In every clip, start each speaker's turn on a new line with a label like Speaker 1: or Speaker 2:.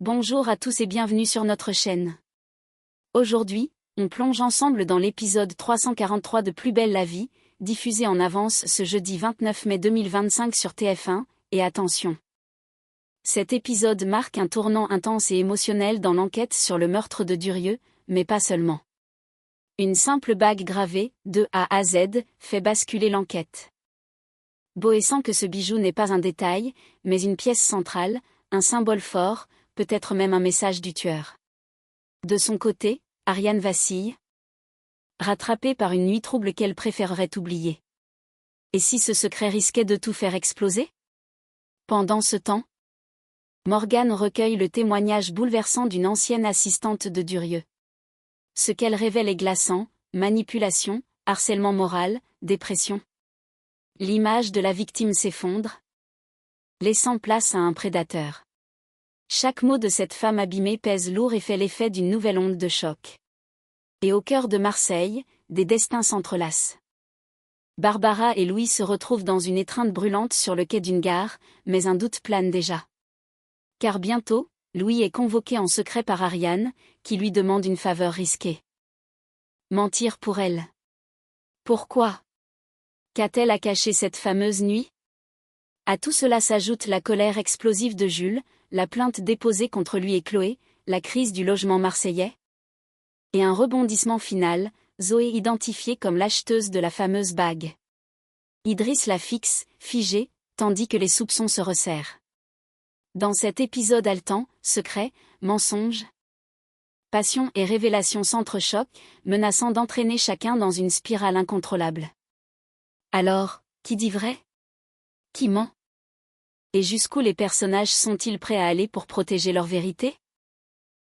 Speaker 1: Bonjour à tous et bienvenue sur notre chaîne. Aujourd'hui, on plonge ensemble dans l'épisode 343 de Plus belle la vie, diffusé en avance ce jeudi 29 mai 2025 sur TF1, et attention. Cet épisode marque un tournant intense et émotionnel dans l'enquête sur le meurtre de Durieux, mais pas seulement. Une simple bague gravée, de A à Z, fait basculer l'enquête. Boé sent que ce bijou n'est pas un détail, mais une pièce centrale, un symbole fort, peut-être même un message du tueur. De son côté, Ariane vacille, rattrapée par une nuit trouble qu'elle préférerait oublier. Et si ce secret risquait de tout faire exploser? Pendant ce temps, Morgane recueille le témoignage bouleversant d'une ancienne assistante de Durieux. Ce qu'elle révèle est glaçant: manipulation, harcèlement moral, dépression. L'image de la victime s'effondre, laissant place à un prédateur. Chaque mot de cette femme abîmée pèse lourd et fait l'effet d'une nouvelle onde de choc. Et au cœur de Marseille, des destins s'entrelacent. Barbara et Louis se retrouvent dans une étreinte brûlante sur le quai d'une gare, mais un doute plane déjà. Car bientôt, Louis est convoqué en secret par Ariane, qui lui demande une faveur risquée. Mentir pour elle. Pourquoi? Qu'a-t-elle à cacher cette fameuse nuit? À tout cela s'ajoute la colère explosive de Jules, la plainte déposée contre lui et Chloé, la crise du logement marseillais. Et un rebondissement final, Zoé identifiée comme l'acheteuse de la fameuse bague. Idriss la fixe, figée, tandis que les soupçons se resserrent. Dans cet épisode haletant, secret, mensonge, passion et révélation s'entrechoquent, menaçant d'entraîner chacun dans une spirale incontrôlable. Alors, qui dit vrai? Qui ment? Et jusqu'où les personnages sont-ils prêts à aller pour protéger leur vérité?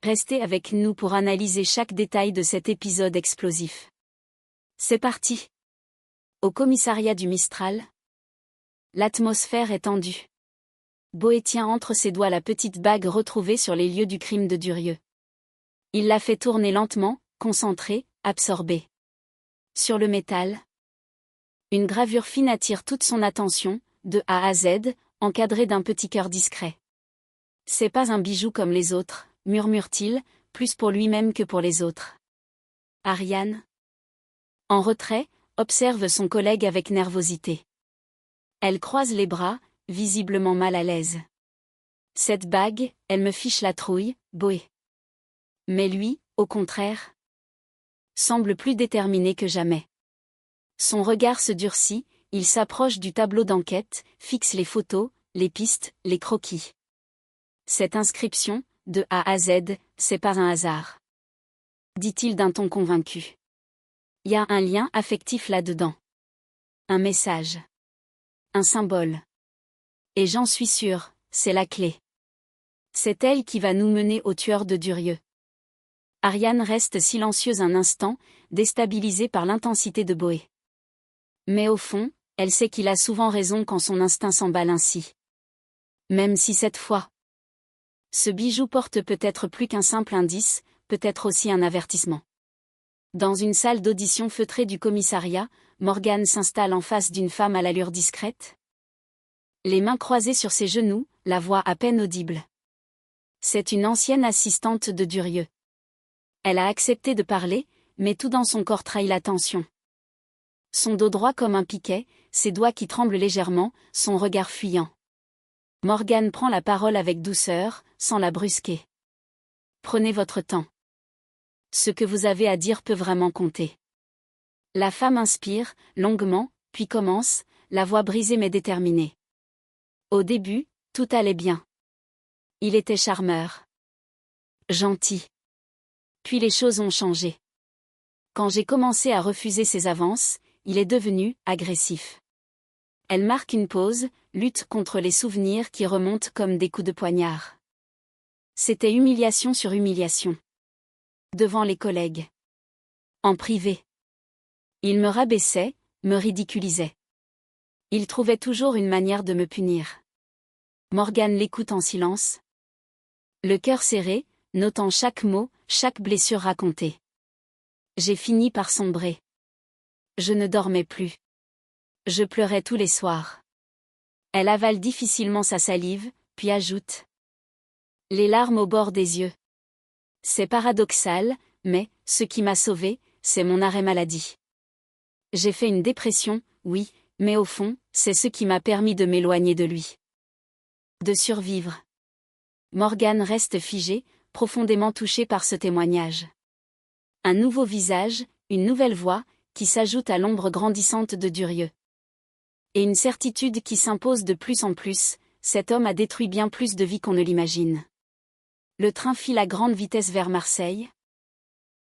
Speaker 1: Restez avec nous pour analyser chaque détail de cet épisode explosif. C'est parti! Au commissariat du Mistral, l'atmosphère est tendue. Boé tient entre ses doigts la petite bague retrouvée sur les lieux du crime de Durieux. Il la fait tourner lentement, concentré, absorbé. Sur le métal, une gravure fine attire toute son attention, de A à Z, encadrée d'un petit cœur discret. C'est pas un bijou comme les autres, murmure-t-il, plus pour lui-même que pour les autres. Ariane, en retrait, observe son collègue avec nervosité. Elle croise les bras, visiblement mal à l'aise. Cette bague, elle me fiche la trouille, Boé. Mais lui, au contraire, semble plus déterminé que jamais. Son regard se durcit, il s'approche du tableau d'enquête, fixe les photos, les pistes, les croquis. Cette inscription, de A à Z, c'est pas un hasard, dit-il d'un ton convaincu. Il y a un lien affectif là-dedans. Un message. Un symbole. Et j'en suis sûre, c'est la clé. C'est elle qui va nous mener au tueur de Durieux. Ariane reste silencieuse un instant, déstabilisée par l'intensité de Boé. Mais au fond, elle sait qu'il a souvent raison quand son instinct s'emballe ainsi. Même si cette fois, ce bijou porte peut-être plus qu'un simple indice, peut-être aussi un avertissement. Dans une salle d'audition feutrée du commissariat, Morgane s'installe en face d'une femme à l'allure discrète. Les mains croisées sur ses genoux, la voix à peine audible. C'est une ancienne assistante de Durieux. Elle a accepté de parler, mais tout dans son corps trahit la tension. Son dos droit comme un piquet, ses doigts qui tremblent légèrement, son regard fuyant. Morgane prend la parole avec douceur, sans la brusquer. Prenez votre temps. Ce que vous avez à dire peut vraiment compter. La femme inspire, longuement, puis commence, la voix brisée mais déterminée. Au début, tout allait bien. Il était charmeur. Gentil. Puis les choses ont changé. Quand j'ai commencé à refuser ses avances, il est devenu agressif. Elle marque une pause, lutte contre les souvenirs qui remontent comme des coups de poignard. C'était humiliation sur humiliation. Devant les collègues. En privé. Il me rabaissait, me ridiculisait. Il trouvait toujours une manière de me punir. Morgane l'écoute en silence. Le cœur serré, notant chaque mot, chaque blessure racontée. J'ai fini par sombrer. Je ne dormais plus. Je pleurais tous les soirs. Elle avale difficilement sa salive, puis ajoute. Les larmes au bord des yeux. C'est paradoxal, mais, ce qui m'a sauvée, c'est mon arrêt maladie. J'ai fait une dépression, oui, mais au fond, c'est ce qui m'a permis de m'éloigner de lui. De survivre. Morgane reste figée, profondément touchée par ce témoignage. Un nouveau visage, une nouvelle voix, qui s'ajoute à l'ombre grandissante de Durieux. Et une certitude qui s'impose de plus en plus, cet homme a détruit bien plus de vies qu'on ne l'imagine. Le train file à grande vitesse vers Marseille,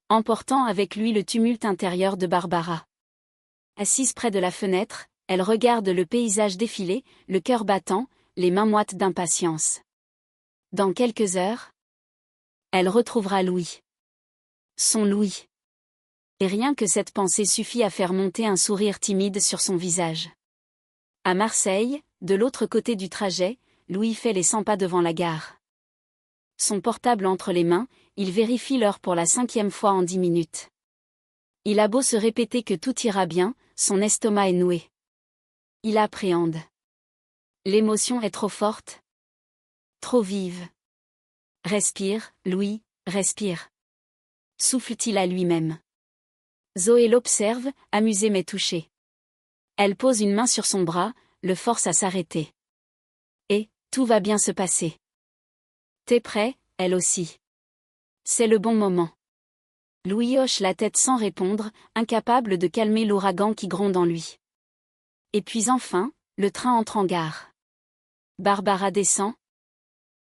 Speaker 1: emportant avec lui le tumulte intérieur de Barbara. Assise près de la fenêtre, elle regarde le paysage défiler, le cœur battant, les mains moites d'impatience. Dans quelques heures, elle retrouvera Louis. Son Louis. Et rien que cette pensée suffit à faire monter un sourire timide sur son visage. À Marseille, de l'autre côté du trajet, Louis fait les 100 pas devant la gare. Son portable entre les mains, il vérifie l'heure pour la 5e fois en 10 minutes. Il a beau se répéter que tout ira bien, son estomac est noué. Il appréhende. L'émotion est trop forte. Trop vive. Respire, Louis, respire. Souffle-t-il à lui-même. Zoé l'observe, amusée mais touchée. Elle pose une main sur son bras, le force à s'arrêter. Et, tout va bien se passer. T'es prêt, elle aussi. C'est le bon moment. Louis hoche la tête sans répondre, incapable de calmer l'ouragan qui gronde en lui. Et puis enfin, le train entre en gare. Barbara descend.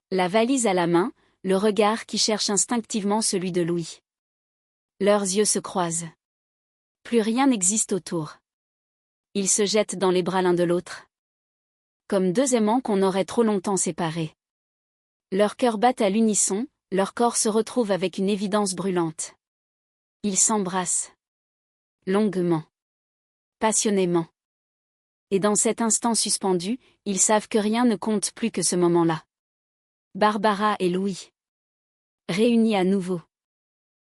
Speaker 1: La valise à la main, le regard qui cherche instinctivement celui de Louis. Leurs yeux se croisent. Plus rien n'existe autour. Ils se jettent dans les bras l'un de l'autre. Comme deux aimants qu'on aurait trop longtemps séparés. Leurs cœurs battent à l'unisson, leurs corps se retrouvent avec une évidence brûlante. Ils s'embrassent. Longuement. Passionnément. Et dans cet instant suspendu, ils savent que rien ne compte plus que ce moment-là. Barbara et Louis. Réunis à nouveau.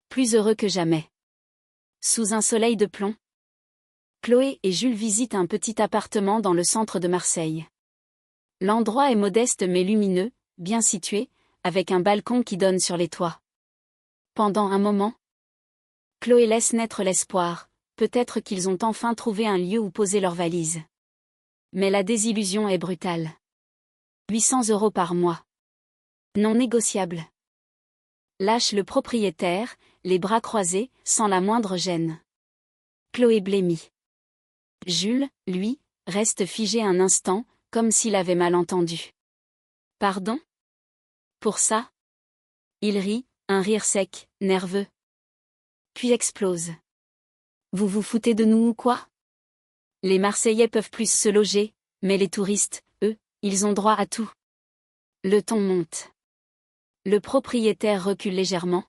Speaker 1: Plus heureux que jamais. Sous un soleil de plomb. Chloé et Jules visitent un petit appartement dans le centre de Marseille. L'endroit est modeste mais lumineux, bien situé, avec un balcon qui donne sur les toits. Pendant un moment, Chloé laisse naître l'espoir, peut-être qu'ils ont enfin trouvé un lieu où poser leurs valises. Mais la désillusion est brutale. 800 € par mois. Non négociable. Lâche le propriétaire, les bras croisés, sans la moindre gêne. Chloé blêmit. Jules, lui, reste figé un instant, comme s'il avait mal entendu. Pardon ? Pour ça ? Il rit, un rire sec, nerveux. Puis explose. Vous vous foutez de nous ou quoi ? Les Marseillais peuvent plus se loger, mais les touristes, eux, ils ont droit à tout. Le ton monte. Le propriétaire recule légèrement.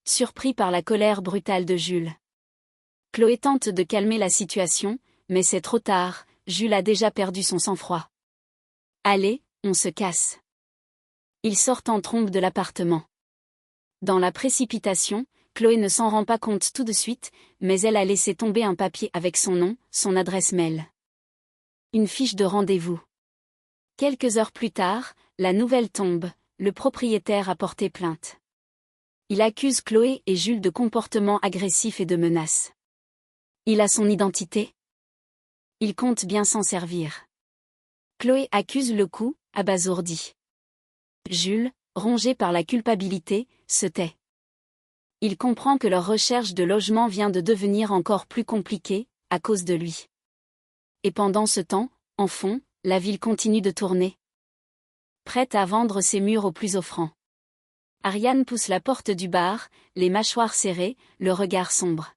Speaker 1: Surpris par la colère brutale de Jules. Chloé tente de calmer la situation, mais c'est trop tard, Jules a déjà perdu son sang-froid. Allez, on se casse. Ils sortent en trombe de l'appartement. Dans la précipitation, Chloé ne s'en rend pas compte tout de suite, mais elle a laissé tomber un papier avec son nom, son adresse mail. Une fiche de rendez-vous. Quelques heures plus tard, la nouvelle tombe, le propriétaire a porté plainte. Il accuse Chloé et Jules de comportements agressifs et de menaces. Il a son identité. Il compte bien s'en servir. Chloé accuse le coup, abasourdi. Jules, rongé par la culpabilité, se tait. Il comprend que leur recherche de logement vient de devenir encore plus compliquée, à cause de lui. Et pendant ce temps, en fond, la ville continue de tourner. Prête à vendre ses murs au plus offrant. Ariane pousse la porte du bar, les mâchoires serrées, le regard sombre.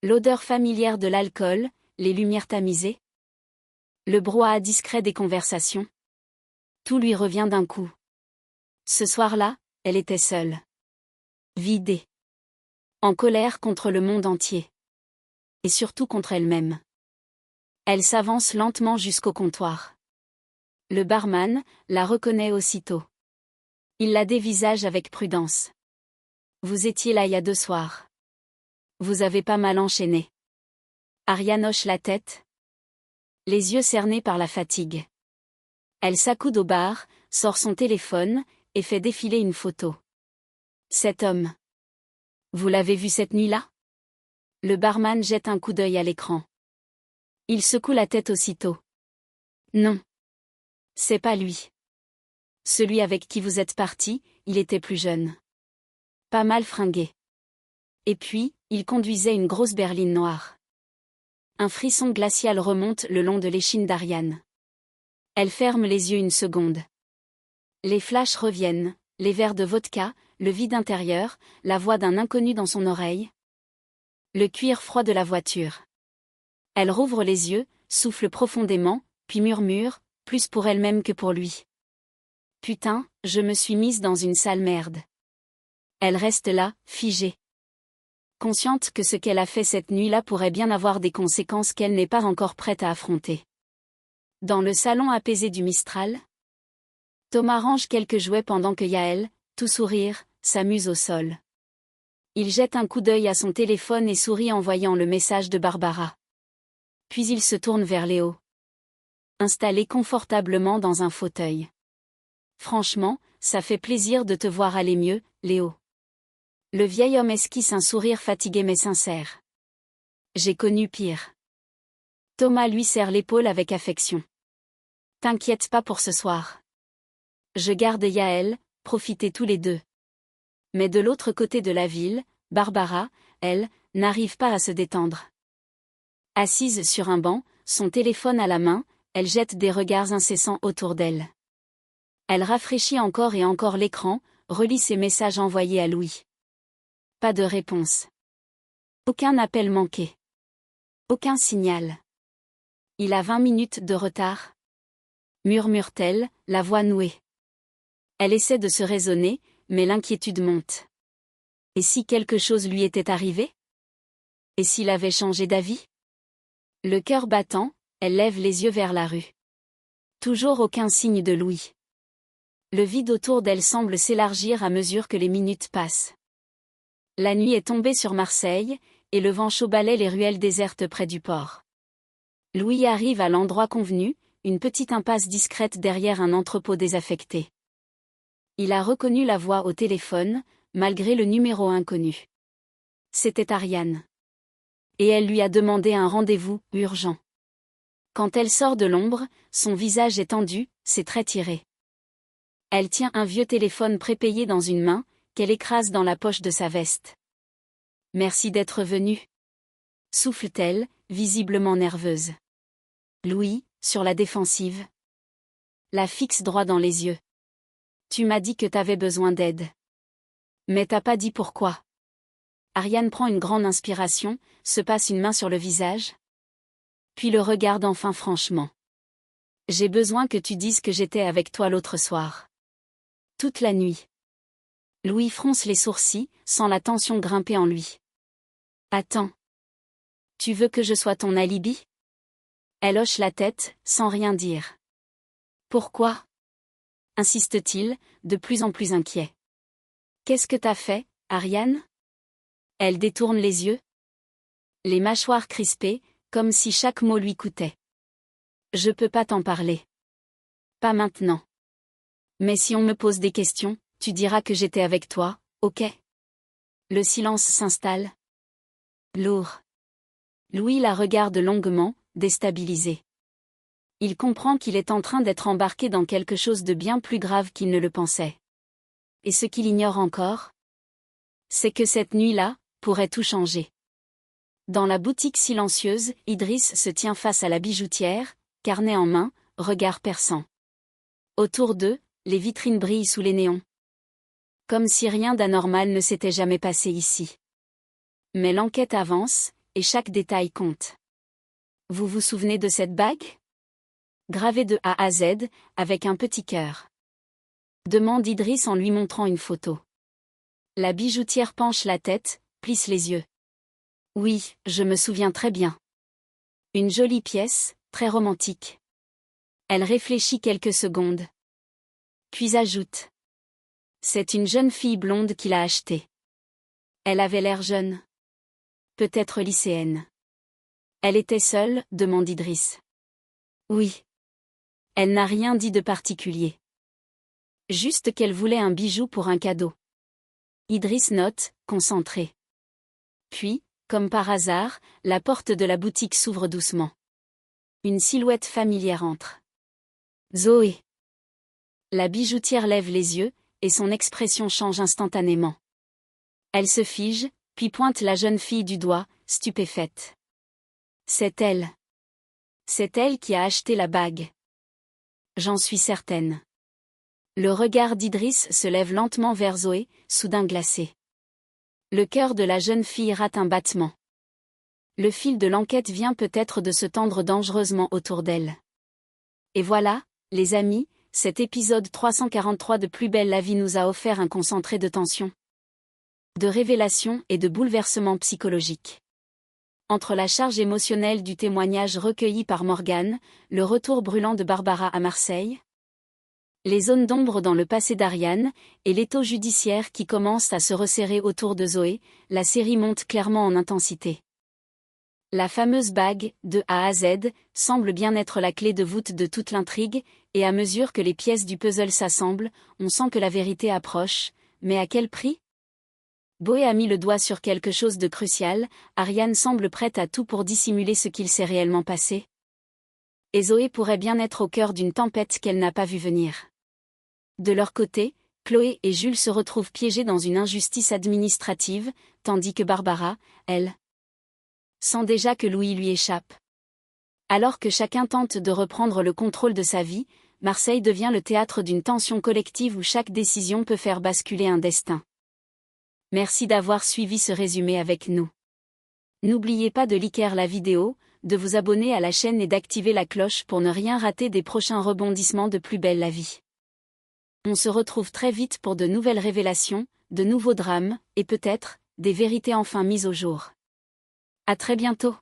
Speaker 1: L'odeur familière de l'alcool, les lumières tamisées. Le brouhaha discret des conversations. Tout lui revient d'un coup. Ce soir-là, elle était seule. Vidée. En colère contre le monde entier. Et surtout contre elle-même. Elle s'avance lentement jusqu'au comptoir. Le barman la reconnaît aussitôt. Il la dévisage avec prudence. Vous étiez là il y a 2 soirs. Vous avez pas mal enchaîné. Ariane hoche la tête. Les yeux cernés par la fatigue. Elle s'accoude au bar, sort son téléphone, et fait défiler une photo. Cet homme. Vous l'avez vu cette nuit-là? Le barman jette un coup d'œil à l'écran. Il secoue la tête aussitôt. Non. C'est pas lui. Celui avec qui vous êtes parti, il était plus jeune. Pas mal fringué. Et puis, il conduisait une grosse berline noire. Un frisson glacial remonte le long de l'échine d'Ariane. Elle ferme les yeux une seconde. Les flashs reviennent, les verres de vodka, le vide intérieur, la voix d'un inconnu dans son oreille. Le cuir froid de la voiture. Elle rouvre les yeux, souffle profondément, puis murmure, plus pour elle-même que pour lui. Putain, je me suis mise dans une sale merde. Elle reste là, figée. Consciente que ce qu'elle a fait cette nuit-là pourrait bien avoir des conséquences qu'elle n'est pas encore prête à affronter. Dans le salon apaisé du Mistral, Thomas range quelques jouets pendant que Yael, tout sourire, s'amuse au sol. Il jette un coup d'œil à son téléphone et sourit en voyant le message de Barbara. Puis il se tourne vers Léo. Installé confortablement dans un fauteuil. Franchement, ça fait plaisir de te voir aller mieux, Léo. Le vieil homme esquisse un sourire fatigué mais sincère. J'ai connu pire. Thomas lui serre l'épaule avec affection. T'inquiète pas pour ce soir. Je garde Yael, profitez tous les deux. Mais de l'autre côté de la ville, Barbara, elle, n'arrive pas à se détendre. Assise sur un banc, son téléphone à la main, elle jette des regards incessants autour d'elle. Elle rafraîchit encore et encore l'écran, relit ses messages envoyés à Louis. Pas de réponse. Aucun appel manqué. Aucun signal. Il a 20 minutes de retard. Murmure-t-elle, la voix nouée. Elle essaie de se raisonner, mais l'inquiétude monte. Et si quelque chose lui était arrivé? Et s'il avait changé d'avis? Le cœur battant, elle lève les yeux vers la rue. Toujours aucun signe de Louis. Le vide autour d'elle semble s'élargir à mesure que les minutes passent. La nuit est tombée sur Marseille, et le vent chaud balaie les ruelles désertes près du port. Louis arrive à l'endroit convenu, une petite impasse discrète derrière un entrepôt désaffecté. Il a reconnu la voix au téléphone, malgré le numéro inconnu. C'était Ariane. Et elle lui a demandé un rendez-vous, urgent. Quand elle sort de l'ombre, son visage est tendu, ses traits tirés. Elle tient un vieux téléphone prépayé dans une main, qu'elle écrase dans la poche de sa veste. Merci d'être venu. Souffle-t-elle, visiblement nerveuse. Louis, sur la défensive. La fixe droit dans les yeux. Tu m'as dit que t'avais besoin d'aide. Mais t'as pas dit pourquoi. Ariane prend une grande inspiration, se passe une main sur le visage. Puis le regarde enfin franchement. J'ai besoin que tu dises que j'étais avec toi l'autre soir. Toute la nuit. Louis fronce les sourcils, sent la tension grimper en lui. Attends. Tu veux que je sois ton alibi? Elle hoche la tête, sans rien dire. Pourquoi? Insiste-t-il, de plus en plus inquiet. Qu'est-ce que t'as fait, Ariane? Elle détourne les yeux. Les mâchoires crispées, comme si chaque mot lui coûtait. Je peux pas t'en parler. Pas maintenant. Mais si on me pose des questions, tu diras que j'étais avec toi, ok? Le silence s'installe. Lourd. Louis la regarde longuement, déstabilisé. Il comprend qu'il est en train d'être embarqué dans quelque chose de bien plus grave qu'il ne le pensait. Et ce qu'il ignore encore, c'est que cette nuit-là, pourrait tout changer. Dans la boutique silencieuse, Idriss se tient face à la bijoutière, carnet en main, regard perçant. Autour d'eux, les vitrines brillent sous les néons. Comme si rien d'anormal ne s'était jamais passé ici. Mais l'enquête avance, et chaque détail compte. Vous vous souvenez de cette bague? Gravée de A à Z, avec un petit cœur. Demande Idriss en lui montrant une photo. La bijoutière penche la tête, plisse les yeux. Oui, je me souviens très bien. Une jolie pièce, très romantique. Elle réfléchit quelques secondes. Puis ajoute. C'est une jeune fille blonde qui l'a achetée. Elle avait l'air jeune. Peut-être lycéenne. Elle était seule, demande Idriss. Oui. Elle n'a rien dit de particulier. Juste qu'elle voulait un bijou pour un cadeau. Idriss note, concentré. Puis, comme par hasard, la porte de la boutique s'ouvre doucement. Une silhouette familière entre. Zoé. La bijoutière lève les yeux, et son expression change instantanément. Elle se fige, puis pointe la jeune fille du doigt, stupéfaite. C'est elle. C'est elle qui a acheté la bague. J'en suis certaine. Le regard d'Idriss se lève lentement vers Zoé, soudain glacé. Le cœur de la jeune fille rate un battement. Le fil de l'enquête vient peut-être de se tendre dangereusement autour d'elle. Et voilà, les amis, cet épisode 343 de Plus belle la vie nous a offert un concentré de tension, de révélation et de bouleversement psychologique. Entre la charge émotionnelle du témoignage recueilli par Morgane, le retour brûlant de Barbara à Marseille, les zones d'ombre dans le passé d'Ariane, et l'étau judiciaire qui commence à se resserrer autour de Zoé, la série monte clairement en intensité. La fameuse bague, de A à Z, semble bien être la clé de voûte de toute l'intrigue, et à mesure que les pièces du puzzle s'assemblent, on sent que la vérité approche, mais à quel prix ? Boé a mis le doigt sur quelque chose de crucial, Ariane semble prête à tout pour dissimuler ce qu'il s'est réellement passé. Et Zoé pourrait bien être au cœur d'une tempête qu'elle n'a pas vue venir. De leur côté, Chloé et Jules se retrouvent piégés dans une injustice administrative, tandis que Barbara, elle, sent déjà que Louis lui échappe. Alors que chacun tente de reprendre le contrôle de sa vie, Marseille devient le théâtre d'une tension collective où chaque décision peut faire basculer un destin. Merci d'avoir suivi ce résumé avec nous. N'oubliez pas de liker la vidéo, de vous abonner à la chaîne et d'activer la cloche pour ne rien rater des prochains rebondissements de Plus belle la vie. On se retrouve très vite pour de nouvelles révélations, de nouveaux drames, et peut-être, des vérités enfin mises au jour. À très bientôt.